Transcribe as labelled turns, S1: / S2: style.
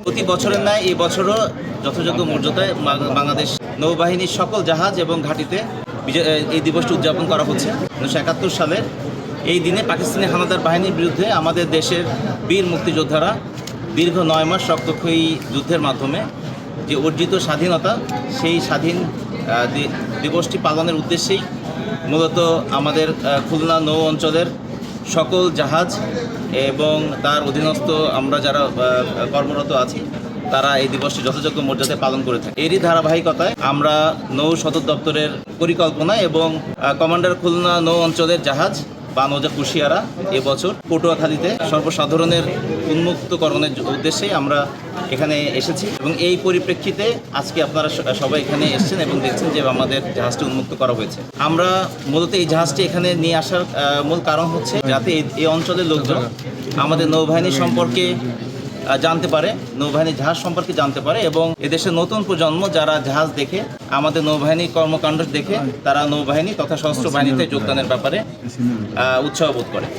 S1: প্রতি বছরের ন্যায় এই বছরও যথাযোগ্য মর্যাদায় বাংলাদেশ নৌবাহিনীর সকল জাহাজ এবং ঘাঁটিতে এই দিবসটি উদযাপন করা হচ্ছে। 1971 সালের এই দিনে পাকিস্তানি হানাদার বাহিনীর বিরুদ্ধে আমাদের দেশের বীর মুক্তিযোদ্ধারা দীর্ঘ 9 মাস রক্তক্ষয়ী যুদ্ধের মাধ্যমে যে অর্জিত স্বাধীনতা, সেই স্বাধীন দিবসটি পালনের উদ্দেশ্যেই মূলত আমাদের খুলনা নৌ অঞ্চলের সকল জাহাজ এবং তার অধীনস্থ আমরা যারা কর্মরত আছি তারা এই দিবসটি যথাযোগ্য মর্যাদায় পালন করে থাকে। এরই ধারাবাহিকতায় আমরা নৌ সদর দপ্তরের পরিকল্পনা এবং কমান্ডার খুলনা নৌ অঞ্চলের জাহাজ বা নৌজা কুশিয়ারা এবছর পটুয়াখালীতে সর্বসাধারণের উন্মুক্তকরণের উদ্দেশ্যে আমরা এখানে এসেছি এবং এই পরিপ্রেক্ষিতে আজকে আপনারা সবাই এখানে এসেছেন এবং দেখছেন যে আমাদের জাহাজটি উন্মুক্ত করা হয়েছে। আমরা মূলত এই জাহাজটি এখানে নিয়ে আসার মূল কারণ হচ্ছে যাতে এই অঞ্চলের লোকজন আমাদের নৌবাহিনী সম্পর্কে জানতে পারে, নৌবাহিনীর জাহাজ সম্পর্কে জানতে পারে এবং এদেশের নতুন প্রজন্ম যারা জাহাজ দেখে আমাদের নৌবাহিনীর কর্মকাণ্ড দেখে তারা নৌবাহিনী তথা সশস্ত্র বাহিনীতে যোগদানের ব্যাপারে উৎসাহ বোধ করে।